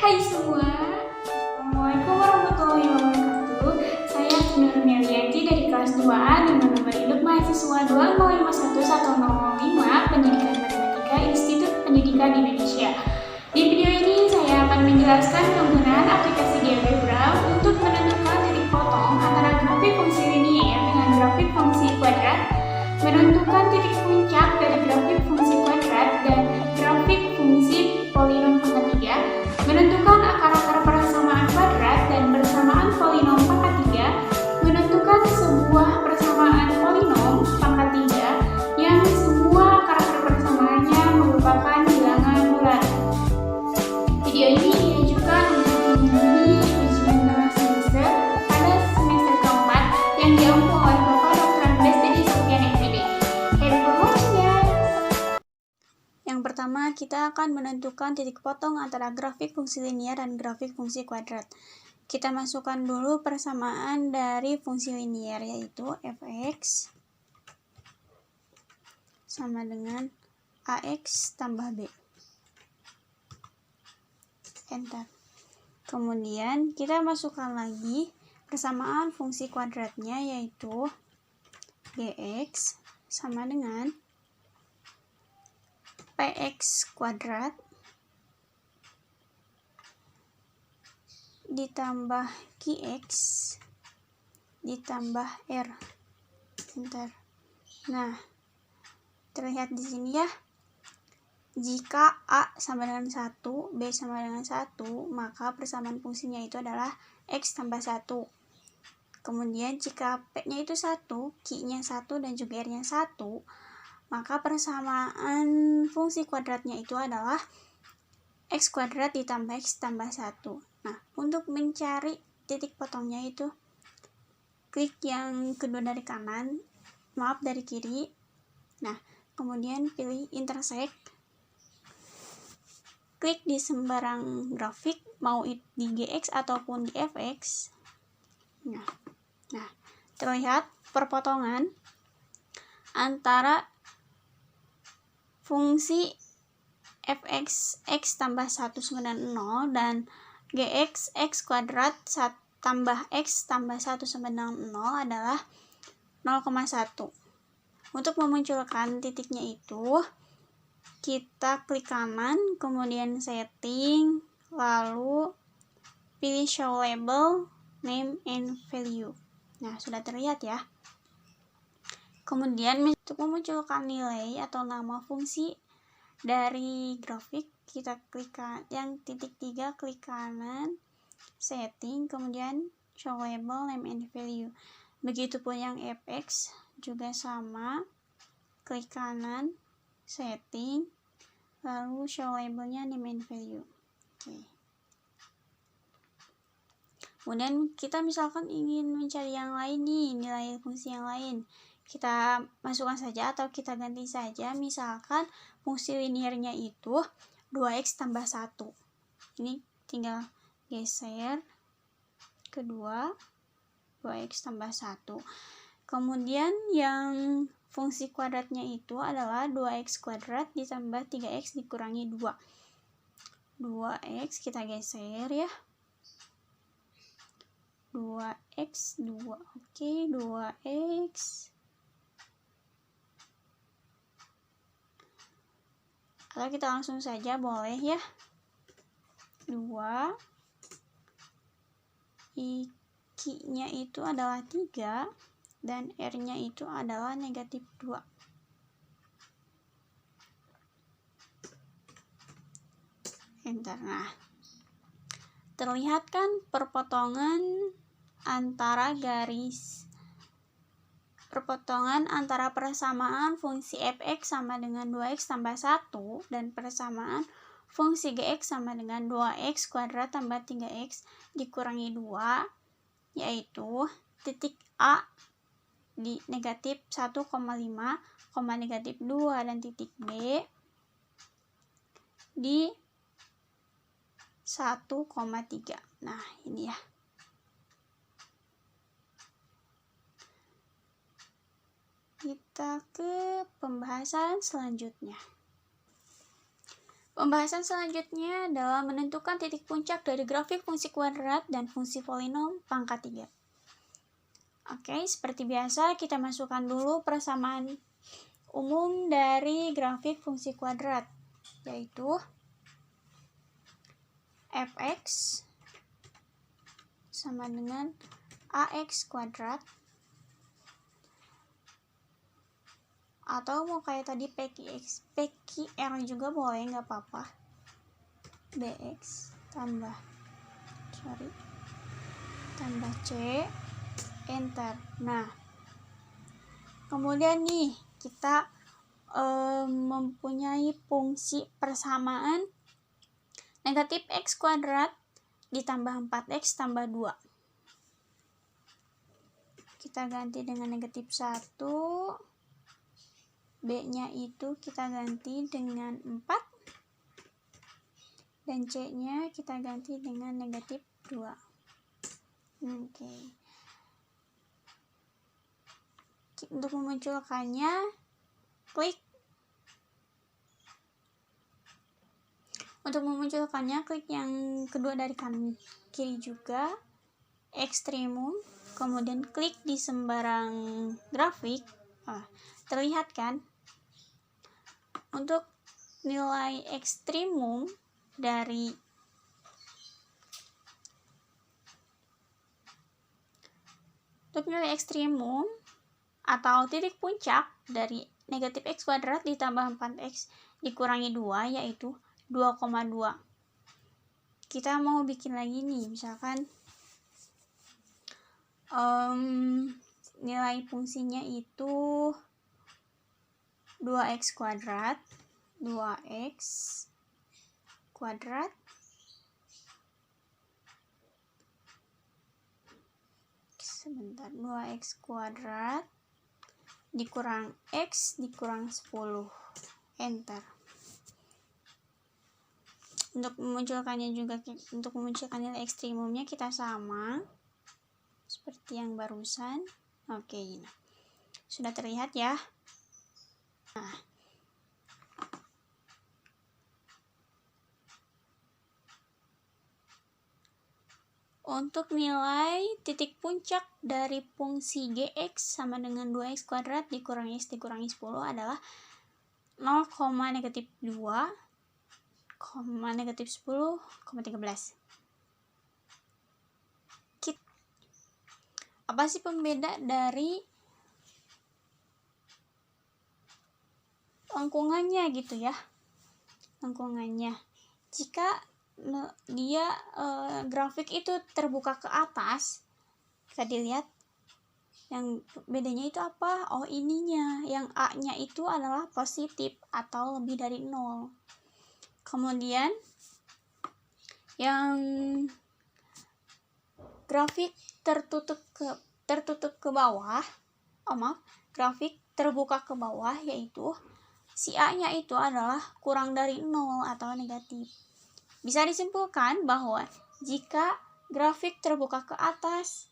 Hai semua, Assalamualaikum warahmatullahi wabarakatuh. Saya Nur Melianti dari kelas 2A dengan nomor induk mahasiswa 2051105 Pendidikan Matematika Institut Pendidikan Indonesia. Di video ini saya akan menjelaskan penggunaan aplikasi GeoGebra untuk menentukan titik potong antara grafik fungsi linier dengan grafik fungsi kuadrat, menentukan titik puncak dari grafik fungsi kuadrat dan grafik fungsi polinom pangkat 3, menentukan akar-akar persamaan kuadrat dan persamaan polinom pangkat 3, menentukan sebuah persamaan polinom pangkat 3 yang semua akar-akar persamaannya merupakan bilangan bulat. Video ini diajukan untuk menjadi ujian tengah semester pada semester keempat yang diampu oleh Bapak Dr. Andes Dedi Sofyan MPD. Happy for watching, guys! Yang pertama, kita akan menentukan titik potong antara grafik fungsi linier dan grafik fungsi kuadrat. Kita masukkan dulu persamaan dari fungsi linier, yaitu fx sama dengan ax tambah b. Enter. Kemudian kita masukkan lagi persamaan fungsi kuadratnya, yaitu gx sama dengan px kuadrat ditambah qx ditambah r. Enter. Nah, terlihat di sini ya. Jika A sama dengan 1, B sama dengan 1, maka persamaan fungsinya itu adalah X tambah 1. Kemudian jika P-nya itu 1, Q-nya 1, dan juga R-nya 1, maka persamaan fungsi kuadratnya itu adalah X kuadrat ditambah X tambah 1. Nah, untuk mencari titik potongnya itu, klik yang kedua dari kanan, dari kiri. Nah, kemudian pilih intersect. Klik di sembarang grafik, mau di GX ataupun di FX. Nah, terlihat perpotongan antara fungsi fx x tambah 1 sama dengan 0 dan gx x kuadrat tambah x tambah 1 sama dengan 0 adalah 0,1. Untuk memunculkan titiknya itu, kita klik kanan, kemudian setting, lalu pilih show label, name and value. Nah, sudah terlihat ya. Kemudian untuk memunculkan nilai atau nama fungsi dari grafik, kita klik yang titik 3, klik kanan, setting, kemudian show label, name and value. Begitupun yang fx juga sama, klik kanan, setting, lalu show labelnya name and value. Oke. Kemudian kita misalkan ingin mencari yang lain nih, nilai fungsi yang lain, kita masukkan saja atau kita ganti saja. Misalkan fungsi liniernya itu 2x tambah 1. Ini tinggal geser ke 2x tambah 1. Kemudian yang fungsi kuadratnya itu adalah 2x kuadrat ditambah 3x dikurangi 2. 2x kita geser ya. 2x 2. Oke, 2x. Atau kita langsung saja boleh ya. 2. Q-nya itu adalah 3. Dan R-nya itu adalah negatif 2. Enter. Nah, terlihat kan perpotongan antara persamaan fungsi fx sama dengan 2x tambah 1 dan persamaan fungsi gx sama dengan 2x kuadrat tambah 3x dikurangi 2, yaitu titik A di negatif 1,5, negatif 2, dan titik B di 1,3. Nah, ini ya. Kita ke pembahasan selanjutnya. Pembahasan selanjutnya adalah menentukan titik puncak dari grafik fungsi kuadrat dan fungsi polinom pangkat 3. Oke, seperti biasa kita masukkan dulu persamaan umum dari grafik fungsi kuadrat, yaitu fx sama dengan ax kuadrat, atau mau kayak tadi PQR juga boleh, nggak apa-apa, bx tambah c, enter. Nah, kemudian nih kita mempunyai fungsi persamaan negatif x kuadrat ditambah 4x tambah 2. Kita ganti dengan negatif 1, b-nya itu kita ganti dengan 4, dan c-nya kita ganti dengan negatif 2. Oke. Untuk memunculkannya, klik yang kedua dari kanan kiri juga, ekstremum, kemudian klik di sembarang grafik. Terlihat kan? Untuk nilai ekstremum dari atau titik puncak dari negatif x kuadrat ditambah 4x dikurangi 2, yaitu 2,2. Kita mau bikin lagi nih, misalkan nilai fungsinya itu 2x kuadrat, 2x kuadrat dikurang x dikurang 10, enter. Untuk memunculkan nilai ekstremumnya kita sama seperti yang barusan. Oke, sudah terlihat ya. Nah, untuk nilai titik puncak dari fungsi gx sama dengan 2x kuadrat dikurangi x dikurangi 10 adalah 0,-2,-10,13. Apa sih pembeda dari lengkungannya gitu ya? Lengkungannya, jika dia grafik itu terbuka ke atas, bisa dilihat yang bedanya itu apa? Oh, ininya, yang A-nya itu adalah positif atau lebih dari 0. Kemudian yang grafik tertutup ke bawah, grafik terbuka ke bawah, yaitu si A-nya itu adalah kurang dari 0 atau negatif. Bisa disimpulkan bahwa jika grafik terbuka ke atas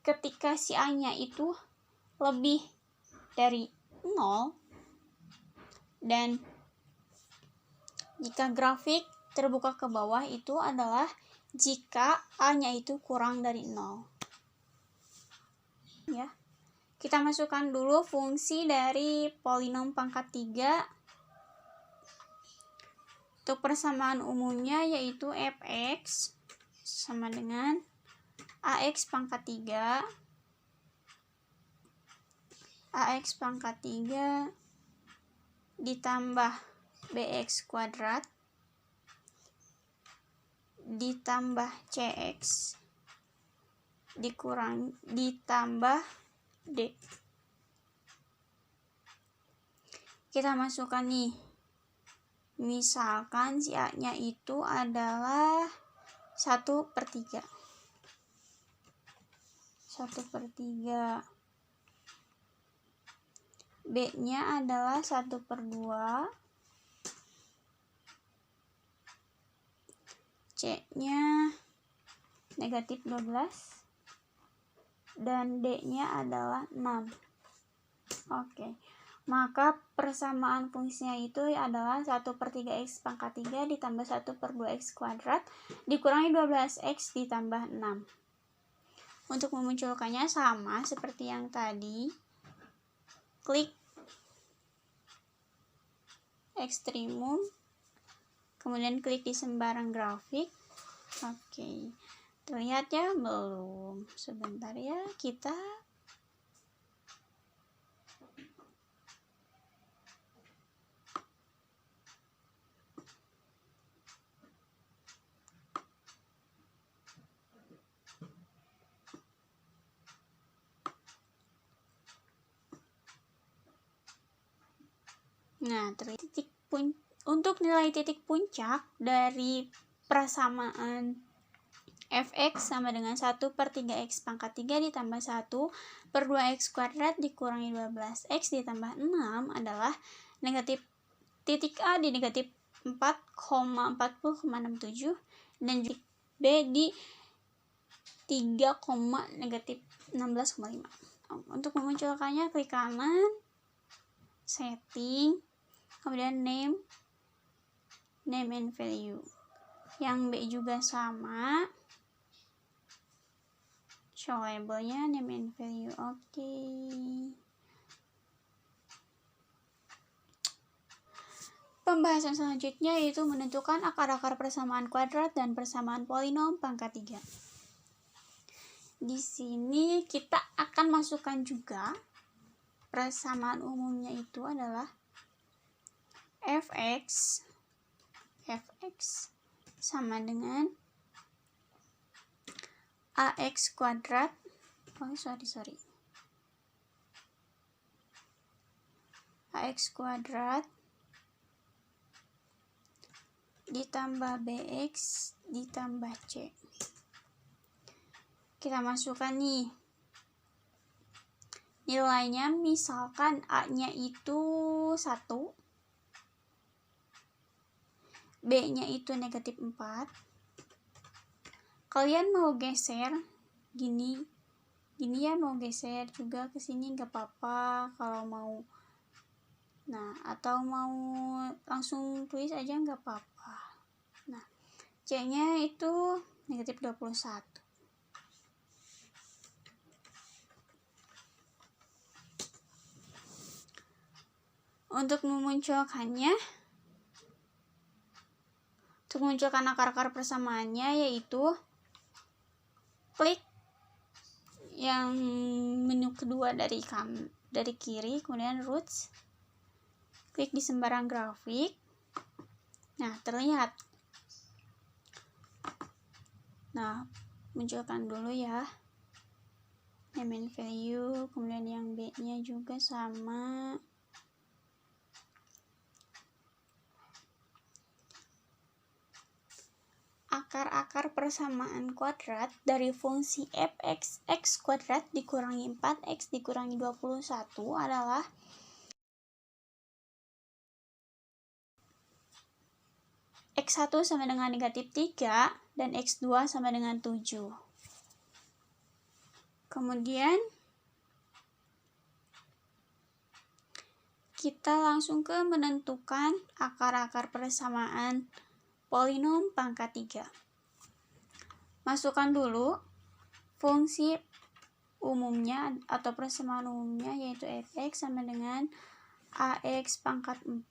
ketika si A-nya itu lebih dari 0, dan jika grafik terbuka ke bawah itu adalah jika A-nya itu kurang dari 0. Ya. Kita masukkan dulu fungsi dari polinom pangkat 3. Untuk persamaan umumnya yaitu fx sama dengan ax pangkat 3. Ax pangkat 3 ditambah bx kuadrat ditambah cx ditambah d. Kita masukkan nih, misalkan si A-nya itu adalah 1/3. 1/3. B-nya adalah 1/2. C-nya negatif 12. Dan D-nya adalah 6. Oke. maka persamaan fungsinya itu adalah 1/3x pangkat 3 ditambah 1/2x kuadrat dikurangi 12x ditambah 6. Untuk memunculkannya sama seperti yang tadi, klik ekstremum, kemudian klik di sembarang grafik. Oke, terlihat ya? Belum. Sebentar ya, kita untuk nilai titik puncak dari persamaan fx sama dengan 1/3x pangkat 3 ditambah 1/2x kuadrat dikurangi 12x ditambah 6 adalah negatif titik A di negatif 4,40,67 dan titik B di 3,16,5. Untuk memunculkannya klik kanan, setting, kemudian name and value. Yang B juga sama, show labelnya name and value. Oke. Pembahasan selanjutnya yaitu menentukan akar-akar persamaan kuadrat dan persamaan polinom pangkat 3. Di sini kita akan masukkan juga persamaan umumnya itu adalah fx sama dengan ax kuadrat ax kuadrat ditambah bx ditambah c. Kita masukkan nih nilainya, misalkan A-nya itu 1, B-nya itu negatif 4. Kalian mau geser gini ya, mau geser juga ke sini nggak apa-apa kalau mau. Nah, atau mau langsung tulis aja nggak apa-apa. Nah, C-nya itu negatif 21. Untuk memunculkan akar-akar persamaannya yaitu klik yang menu kedua dari kiri, kemudian roots, klik di sembarang grafik. Nah, terlihat. Nah, munculkan dulu ya name and value, kemudian yang B-nya juga sama. Akar-akar persamaan kuadrat dari fungsi fx x kuadrat dikurangi 4x dikurangi 21 adalah x1 sama dengan negatif 3 dan x2 sama dengan 7. Kemudian kita langsung ke menentukan akar-akar persamaan polinom pangkat 3. Masukkan dulu fungsi umumnya atau persamaan umumnya yaitu fx sama dengan ax pangkat 3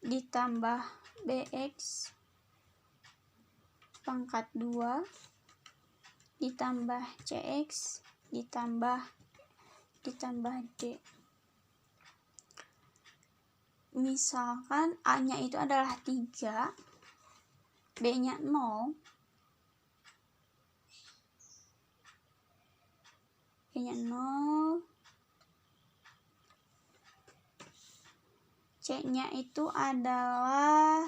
ditambah bx pangkat 2 ditambah cx ditambah d. Misalkan A-nya itu adalah 3, B-nya 0, C-nya itu adalah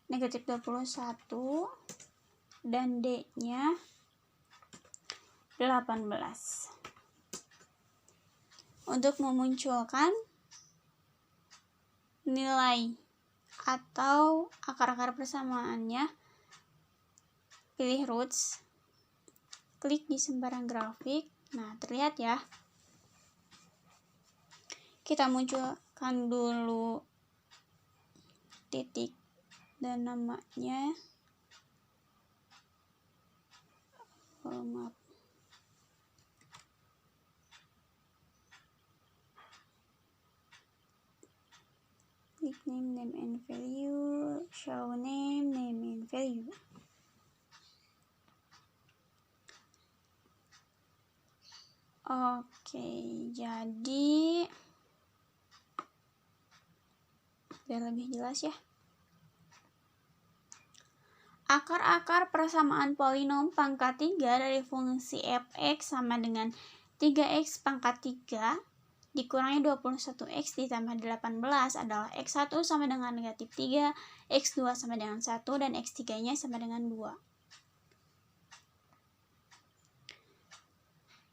negatif 21 dan D-nya 18. Untuk memunculkan nilai atau akar-akar persamaannya, pilih roots, klik di sembarang grafik. Nah, terlihat ya. Kita munculkan dulu titik dan namanya. Maaf. Klik name and value, show name and value. Oke, jadi biar lebih jelas ya. Akar-akar persamaan polinom pangkat 3 dari fungsi f(x) sama dengan 3x pangkat 3 dikurangi 21x ditambah 18 adalah x1 sama dengan negatif 3, x2 sama dengan 1, dan x3-nya sama dengan 2.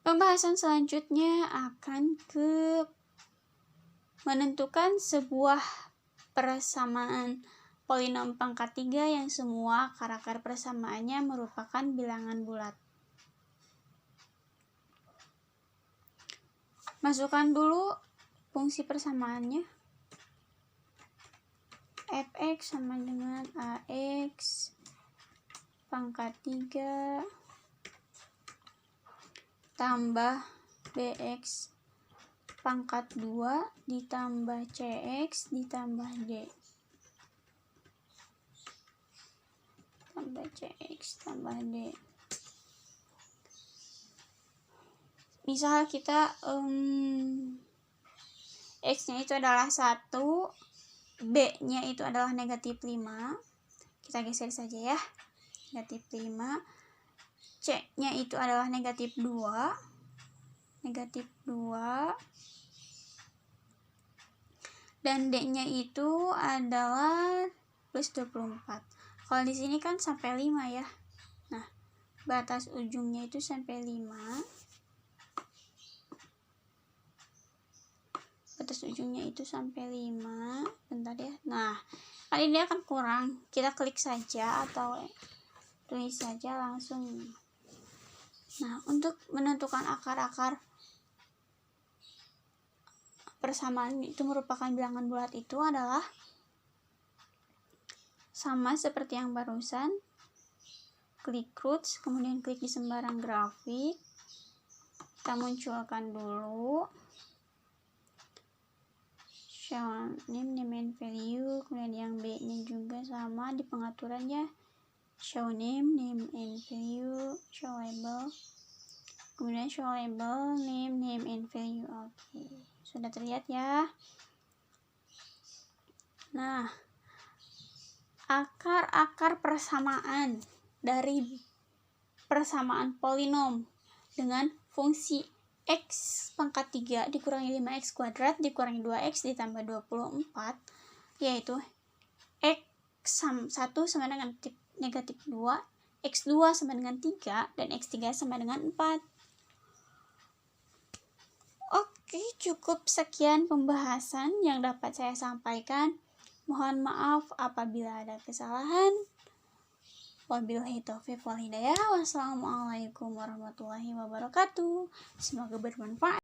Pembahasan selanjutnya akan ke menentukan sebuah persamaan polinom pangkat 3 yang semua akar-akar persamaannya merupakan bilangan bulat. Masukkan dulu fungsi persamaannya. Fx sama dengan ax pangkat 3 tambah bx pangkat 2 ditambah cx ditambah d. Tambah cx tambah d. Misal kita x-nya itu adalah 1, b-nya itu adalah negatif 5. Kita geser saja ya. Negatif 5. C-nya itu adalah negatif 2. Negatif 2. Dan D-nya itu adalah plus 24. Kalau di sini kan sampai 5 ya. Nah, batas ujungnya itu sampai 5. Batas ujungnya itu sampai 5. Bentar ya. Nah, kali ini akan kurang. Kita klik saja atau tulis saja langsung. Nah, untuk menentukan akar-akar persamaan itu merupakan bilangan bulat itu adalah sama seperti yang barusan. Klik roots, kemudian klik di sembarang grafik. Kita munculkan dulu show name and value, kemudian yang B-nya juga sama di pengaturannya. Show name and value, show label, kemudian show label, name and value. Oke, sudah terlihat ya. Nah, akar-akar persamaan dari persamaan polinom dengan fungsi x pangkat 3 dikurangi 5x kuadrat dikurangi 2x ditambah 24, yaitu x1 sama dengan negatif 2, x2 sama dengan 3, dan x3 sama dengan 4. Oke, cukup sekian pembahasan yang dapat saya sampaikan. Mohon maaf apabila ada kesalahan. Wabillahi taufiq wal hidayah. Wassalamualaikum warahmatullahi wabarakatuh. Semoga bermanfaat.